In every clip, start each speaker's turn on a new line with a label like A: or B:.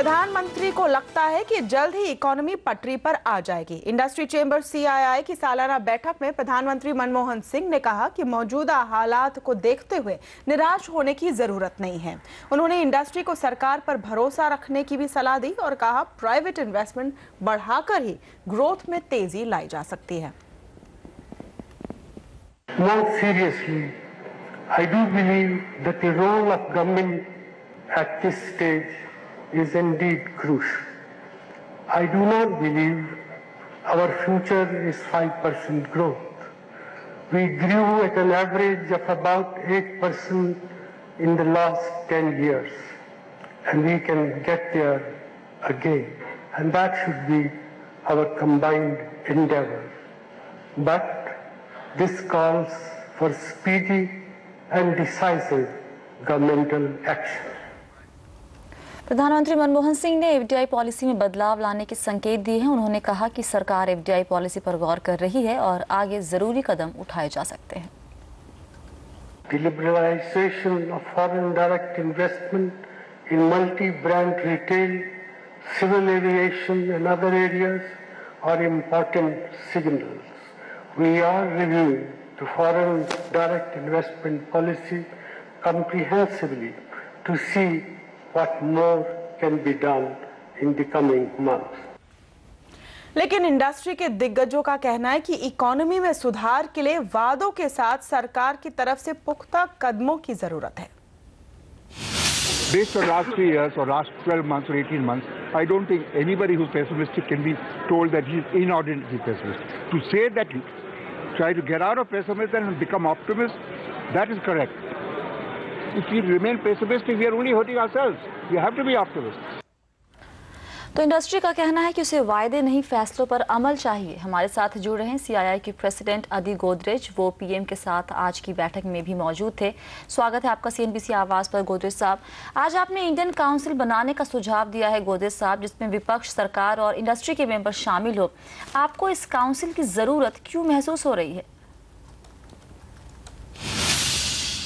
A: प्रधानमंत्री को लगता है कि जल्द ही इकोनॉमी पटरी पर आ जाएगी। इंडस्ट्री चेंबर सीआईआई की सालाना बैठक में प्रधानमंत्री मनमोहन सिंह ने कहा कि मौजूदा हालात को देखते हुए निराश होने की जरूरत नहीं है। उन्होंने इंडस्ट्री को सरकार पर भरोसा रखने की भी सलाह दी और कहा प्राइवेट इन्वेस्टमेंट बढ़ाकर ही ग्रोथ में तेजी लाई जा सकती है।
B: More seriously, I do believe that the role of government at this stage is indeed crucial. I do not believe our future is 5% growth. We grew at an average of about 8% in the last 10 years, and we can get there again, and that should be our combined endeavor. But this calls for speedy and decisive governmental action.
C: प्रधानमंत्री मनमोहन सिंह ने FDI policy में बदलाव लाने के संकेत दिए हैं। उन्होंने कहा कि सरकार एफडीआई पॉलिसी पर गौर कर रही है और आगे जरूरी कदम उठाए जा सकते हैं।
B: The liberalization of foreign direct investment in multi-brand retail, civil aviation and other areas are important signals. We are reviewing the foreign direct investment policy comprehensively to see what more can be done in the coming months.
A: लेकिन industry के दिग्गजों का कहना है कि economy में सुधार के लिए वादों के साथ सरकार की तरफ से पुख्ता कदमों की जरूरत है।
D: Based on last 3 years or last 12 months or 18 months, I don't think anybody who's pessimistic can be told that he's inordinately pessimistic. To say that you try to get out of pessimism and become optimist, that is correct. If we remain pessimistic, we are only hurting ourselves. We have to be optimists.
C: तो industry का कहना है कि उसे वायदे नहीं फैसलों पर अमल चाहिए। हमारे साथ जुड़ रहे हैं सीआईआई के प्रेसिडेंट अदी गोदरेज। वो पीएम के साथ आज की बैठक में भी मौजूद थे। स्वागत है आपका सीएनबीसी आवाज पर गोदरेज साहब। आज आपने इंडियन काउंसिल बनाने का सुझाव दिया है गोदरेज साहब, जिसमें विपक्ष, सरकार और इंडस्ट्री के मेंबर शामिल हो। आपको इस काउंसिल की जरूरत क्यों महसूस हो रही है?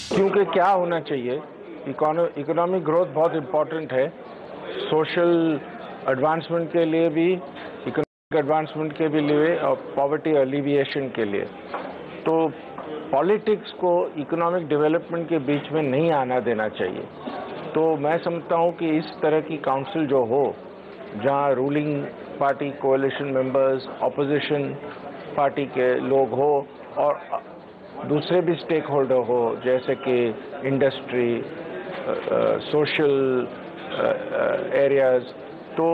E: क्योंकि क्या होना चाहिए, इकोनॉमिक ग्रोथ बहुत इम्पोर्टेंट है, सोशल एडवांसमेंट के लिए भी, इकोनॉमिक एडवांसमेंट के भी लिए और पॉवर्टी एलिविएशन के लिए। तो पॉलिटिक्स को इकोनॉमिक डेवलपमेंट के बीच में नहीं आना देना चाहिए। तो मैं समझता हूँ कि इस तरह की काउंसिल जो हो, जहाँ ruling party कोalition members, opposition party के लोग हो और दूसरे भी स्टेक होल्डर हो, जैसे कि इंडस्ट्री, सोशल एरियाज, तो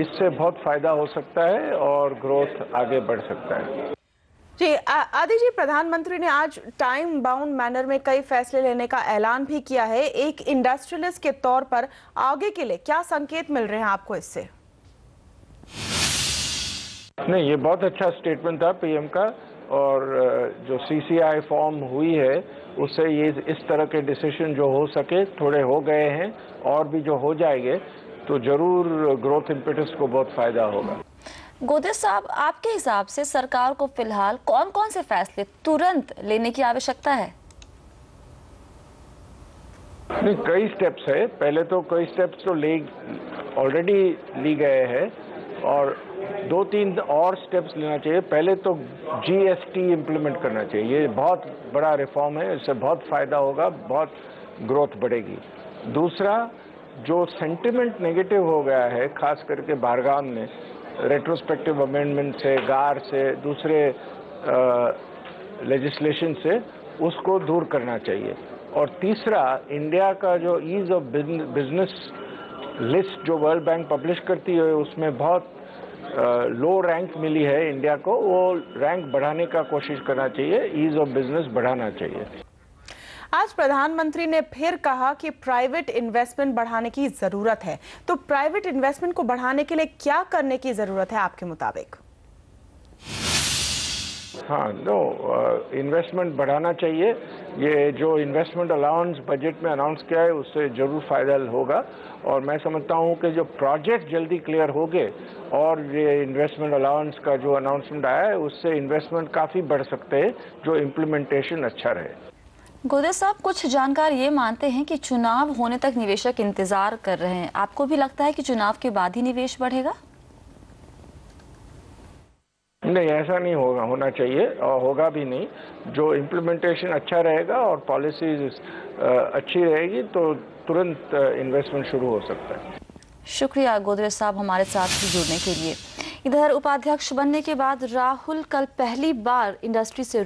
E: इससे बहुत फायदा हो सकता है और ग्रोथ आगे बढ़ सकता है।
A: जी आदि जी, प्रधानमंत्री ने आज टाइम बाउंड मैनर में कई फैसले लेने का ऐलान भी किया है। एक इंडस्ट्रियलिस्ट के तौर पर आगे के लिए क्या संकेत मिल रहे हैं आपको इससे?
E: नहीं, ये बहुत अच्छा स्टेटमेंट था पीएम का, और जो सीसीआई फॉर्म हुई है उससे ये इस तरह के डिसीजन जो हो सके थोड़े हो गए हैं, और भी जो हो जाएंगे तो जरूर ग्रोथ इम्पेटस को बहुत फायदा होगा।
C: गोदरेज साहब, आपके हिसाब से सरकार को फिलहाल कौन कौन से फैसले तुरंत लेने की आवश्यकता है?
E: नहीं, कई स्टेप्स है। पहले तो कई स्टेप्स तो ऑलरेडी ली गए हैं और 2-3 और स्टेप्स लेना चाहिए। पहले तो जीएसटी इम्प्लीमेंट करना चाहिए। ये बहुत बड़ा रिफॉर्म है, इससे बहुत फायदा होगा, बहुत ग्रोथ बढ़ेगी। दूसरा, जो सेंटिमेंट नेगेटिव हो गया है, खास करके बारगाम में रेट्रोस्पेक्टिव अमेंडमेंट से, गार से, दूसरे लेजिस्लेशन से, उसको दूर करना चाहिए। और तीसरा, इंडिया का जो ईज ऑफ बिजनेस लिस्ट जो वर्ल्ड बैंक पब्लिश करती है, उसमें बहुत लो रैंक मिली है इंडिया को। वो रैंक बढ़ाने का कोशिश करना चाहिए, ईज ऑफ बिजनेस बढ़ाना चाहिए।
A: आज प्रधानमंत्री ने फिर कहा कि प्राइवेट इन्वेस्टमेंट बढ़ाने की जरूरत है। तो प्राइवेट इन्वेस्टमेंट को बढ़ाने के लिए क्या करने की जरूरत है आपके मुताबिक?
E: हाँ, इन्वेस्टमेंट बढ़ाना चाहिए। ये जो इन्वेस्टमेंट अलाउंस बजट में अनाउंस किया है उससे जरूर फायदा होगा, और मैं समझता हूँ कि जो प्रोजेक्ट जल्दी क्लियर हो गए और ये इन्वेस्टमेंट अलाउंस का जो अनाउंसमेंट आया है उससे इन्वेस्टमेंट काफ़ी बढ़ सकते हैं, जो इम्प्लीमेंटेशन अच्छा रहे।
C: गोदरेज साहब, कुछ जानकार ये मानते हैं कि चुनाव होने तक निवेशक इंतजार कर रहे हैं। आपको भी लगता है कि चुनाव के बाद ही निवेश बढ़ेगा?
E: नहीं, ऐसा नहीं होना चाहिए और होगा भी नहीं। जो इम्प्लीमेंटेशन अच्छा रहेगा और पॉलिसीज अच्छी रहेगी तो तुरंत इन्वेस्टमेंट शुरू हो सकता है।
C: शुक्रिया गोदरेज साहब हमारे साथ जुड़ने के लिए। इधर उपाध्यक्ष बनने के बाद राहुल कल पहली बार इंडस्ट्री से